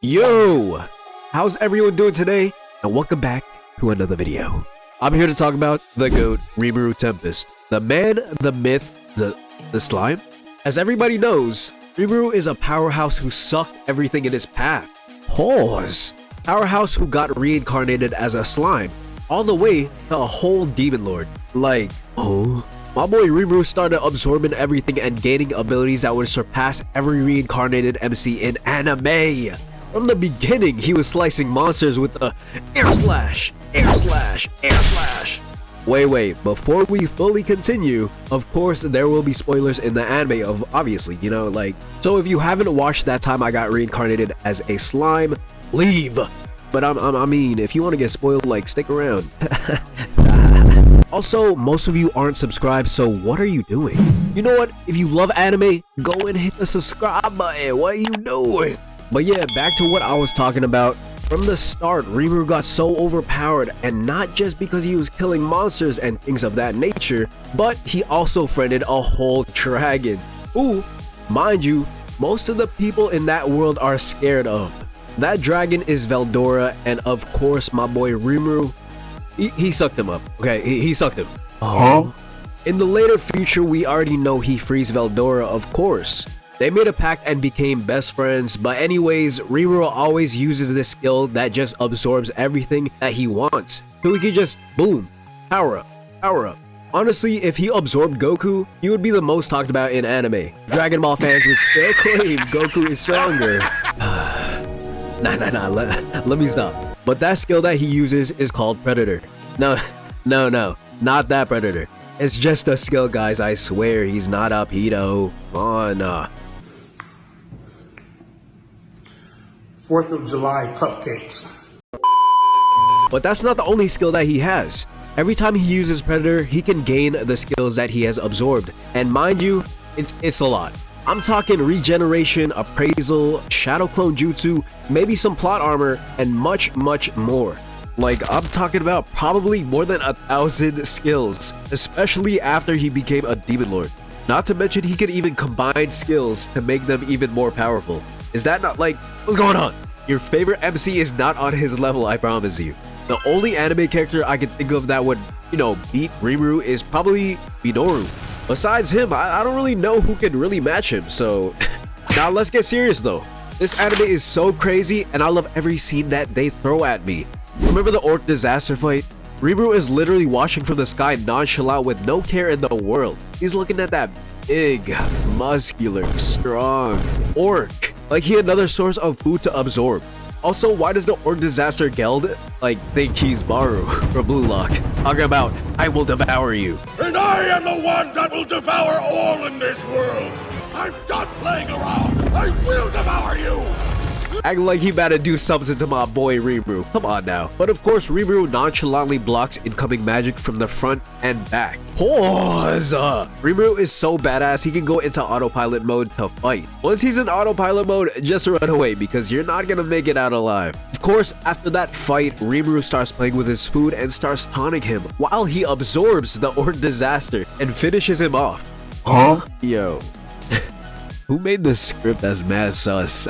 Yo! How's everyone doing today? And welcome back to another video. I'm here to talk about the GOAT, Rimuru Tempest. The man, the myth, the slime? As everybody knows, Rimuru is a powerhouse who sucked everything in his path. Pause. Powerhouse who got reincarnated as a slime, all the way to a whole demon lord. Like, oh? My boy Rimuru started absorbing everything and gaining abilities that would surpass every reincarnated MC in anime. From the beginning, he was slicing monsters with the air slash, air slash, air slash. Wait, before we fully continue, of course there will be spoilers in the anime of obviously, you know, like, so if you haven't watched that time I got reincarnated as a slime, leave. But I mean, if you want to get spoiled, like, stick around. Also, most of you aren't subscribed, so what are you doing? You know what? If you love anime, go and hit the subscribe button. What are you doing? But yeah, back to what I was talking about. From the start, Rimuru got so overpowered, and not just because he was killing monsters and things of that nature, but he also friended a whole dragon, who, mind you, most of the people in that world are scared of. That dragon is Veldora, and of course my boy Rimuru, he sucked him up. Okay, he sucked him. Huh? In the later future, we already know he frees Veldora, of course. They made a pact and became best friends, but anyways, Rimuru always uses this skill that just absorbs everything that he wants. So he can just, boom, power up, power up. Honestly, if he absorbed Goku, he would be the most talked about in anime. Dragon Ball fans would still claim Goku is stronger. Nah, let me stop. But that skill that he uses is called Predator. No, not that Predator. It's just a skill, guys, I swear, he's not a pedo. Come on, 4th of July cupcakes. But that's not the only skill that he has. Every time he uses Predator, he can gain the skills that he has absorbed. And mind you, it's a lot. I'm talking regeneration, appraisal, shadow clone jutsu, maybe some plot armor, and much more. Like, I'm talking about probably more than 1,000 skills, especially after he became a demon lord. Not to mention he could even combine skills to make them even more powerful. Is that not, like, what's going on? Your favorite MC is not on his level, I promise you. The only anime character I can think of that would, you know, beat Rimuru is probably Minoru. Besides him, I don't really know who can really match him, so... Now let's get serious though. This anime is so crazy, and I love every scene that they throw at me. Remember the orc disaster fight? Rimuru is literally watching from the sky nonchalant with no care in the world. He's looking at that big, muscular, strong orc like he another source of food to absorb. Also, why does the orc disaster Geld like think he's Baru from Blue Lock? Talking about, I will devour you. And I am the one that will devour all in this world. I'm done playing around. I will devour you. Acting like he about to do something to my boy Rimuru. Come on now. But of course, Rimuru nonchalantly blocks incoming magic from the front and back. Pause! Rimuru is so badass, he can go into autopilot mode to fight. Once he's in autopilot mode, just run away because you're not gonna make it out alive. Of course, after that fight, Rimuru starts playing with his food and starts taunting him while he absorbs the orc disaster and finishes him off. Huh? Yo. Who made the script that's mad sus?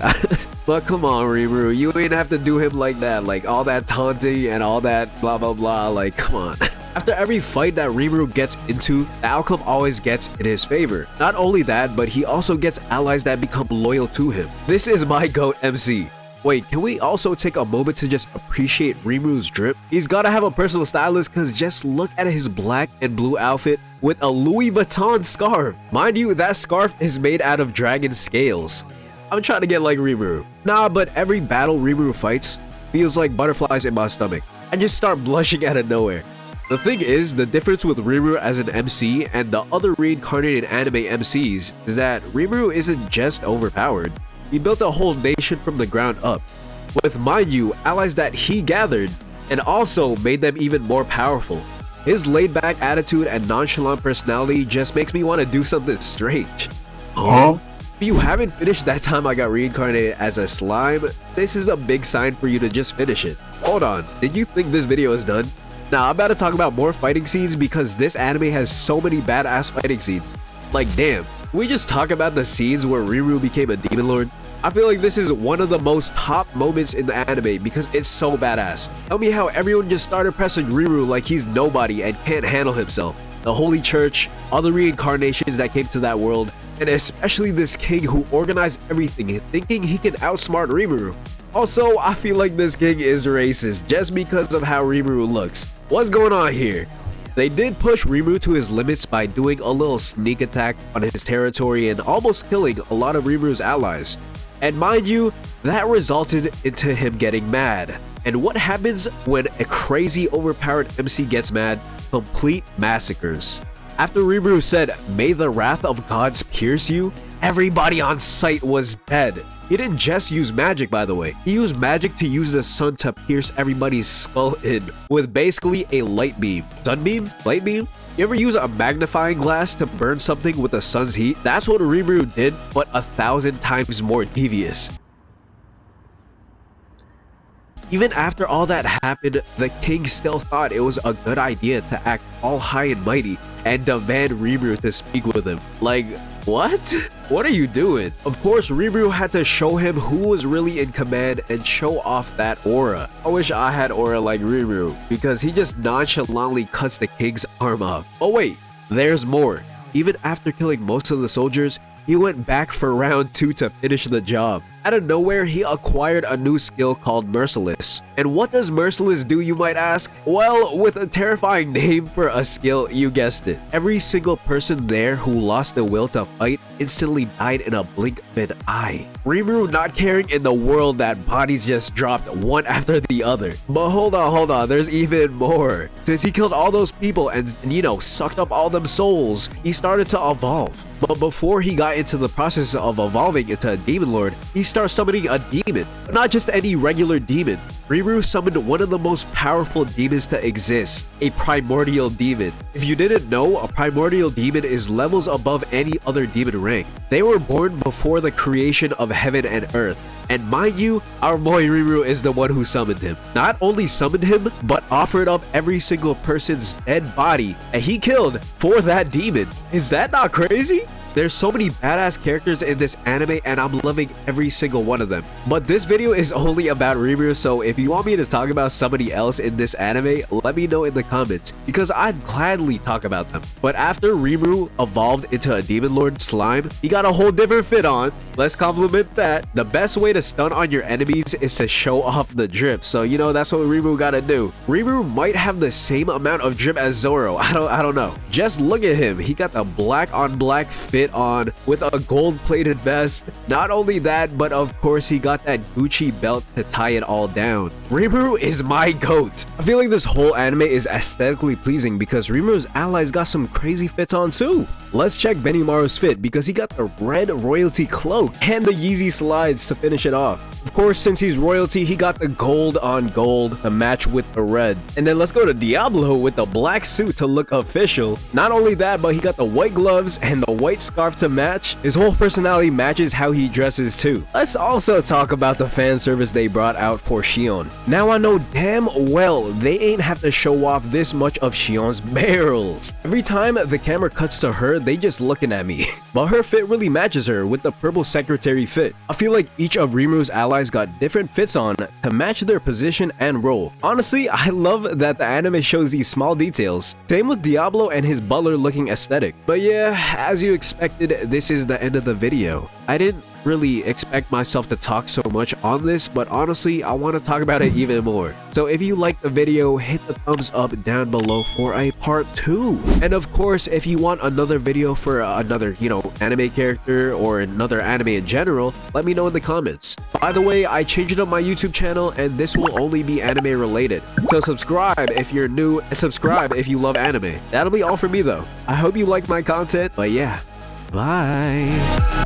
But come on, Rimuru, you ain't have to do him like that, like all that taunting and all that blah blah blah, like come on. After every fight that Rimuru gets into, the outcome always gets in his favor. Not only that, but he also gets allies that become loyal to him. This is my GOAT MC. Wait, can we also take a moment to just appreciate Rimuru's drip? He's gotta have a personal stylist because just look at his black and blue outfit with a Louis Vuitton scarf. Mind you, that scarf is made out of dragon scales. I'm trying to get like Rimuru. Nah, but every battle Rimuru fights feels like butterflies in my stomach. I just start blushing out of nowhere. The thing is, the difference with Rimuru as an MC and the other reincarnated anime MCs is that Rimuru isn't just overpowered. He built a whole nation from the ground up, with, mind you, allies that he gathered, and also made them even more powerful. His laid-back attitude and nonchalant personality just makes me want to do something strange. Huh? If you haven't finished that time I got reincarnated as a slime, this is a big sign for you to just finish it. Hold on, did you think this video is done? Now I'm about to talk about more fighting scenes because this anime has so many badass fighting scenes. Like damn, can we just talk about the scenes where Rimuru became a demon lord? I feel like this is one of the most top moments in the anime because it's so badass. Tell me how everyone just started pressing Rimuru like he's nobody and can't handle himself. The Holy Church, all the reincarnations that came to that world, and especially this king who organized everything thinking he can outsmart Rimuru. Also, I feel like this king is racist just because of how Rimuru looks. What's going on here? They did push Rimuru to his limits by doing a little sneak attack on his territory and almost killing a lot of Rimuru's allies. And mind you, that resulted into him getting mad. And what happens when a crazy overpowered MC gets mad? Complete massacres. After Rimuru said, "May the wrath of gods pierce you," everybody on site was dead. He didn't just use magic, by the way. He used magic to use the sun to pierce everybody's skull in with basically a light beam. Sunbeam? Light beam? You ever use a magnifying glass to burn something with the sun's heat? That's what Rimuru did, but 1,000 times more devious. Even after all that happened, the king still thought it was a good idea to act all high and mighty and demand Rimuru to speak with him. Like, what? What are you doing? Of course, Rimuru had to show him who was really in command and show off that aura. I wish I had aura like Rimuru because he just nonchalantly cuts the king's arm off. Oh wait, there's more. Even after killing most of the soldiers, he went back for round 2 to finish the job. Out of nowhere, he acquired a new skill called Merciless. And what does Merciless do, you might ask? Well, with a terrifying name for a skill, you guessed it. Every single person there who lost the will to fight instantly died in a blink of an eye. Rimuru not caring in the world that bodies just dropped one after the other. But hold on, there's even more. Since he killed all those people and you know, sucked up all them souls, he started to evolve. But before he got into the process of evolving into a demon lord, he started summoning a demon. But not just any regular demon. Rimuru summoned one of the most powerful demons to exist, a primordial demon. If you didn't know, a primordial demon is levels above any other demon rank. They were born before the creation of heaven and earth. And mind you, our boy Rimuru is the one who summoned him. Not only summoned him, but offered up every single person's dead body that he killed for that demon. Is that not crazy? There's so many badass characters in this anime and I'm loving every single one of them. But this video is only about Rimuru, so if you want me to talk about somebody else in this anime, let me know in the comments because I'd gladly talk about them. But after Rimuru evolved into a demon lord slime, he got a whole different fit on. Let's compliment that. The best way to stun on your enemies is to show off the drip. So you know that's what Rimuru gotta do. Rimuru might have the same amount of drip as Zoro. I don't know. Just look at him. He got the black on black fit on with a gold plated vest. Not only that, but of course he got that Gucci belt to tie it all down. Rimuru is my goat. I feel like this whole anime is aesthetically pleasing because Rimuru's allies got some crazy fits on too. Let's check Benimaru's fit because he got the red royalty cloak and the Yeezy slides to finish it off. Of course, since he's royalty, he got the gold on gold to match with the red. And then let's go to Diablo with the black suit to look official. Not only that, but he got the white gloves and the white scarf to match. His whole personality matches how he dresses too. Let's also talk about the fan service they brought out for Shion. Now I know damn well they ain't have to show off this much of Shion's barrels. Every time the camera cuts to her, they just looking at me. But her fit really matches her with the purple secretary fit. I feel like each of Rimuru's allies got different fits on to match their position and role. Honestly, I love that the anime shows these small details. Same with Diablo and his butler looking aesthetic. But yeah, as you expected, this is the end of the video. I didn't really expect myself to talk so much on this, but honestly, I want to talk about it even more. So if you liked the video, hit the thumbs up down below for a part 2. And of course, if you want another video for another, anime character or another anime in general, let me know in the comments. By the way, I changed up my YouTube channel and this will only be anime related. So subscribe if you're new and subscribe if you love anime. That'll be all for me though. I hope you like my content, but yeah, bye.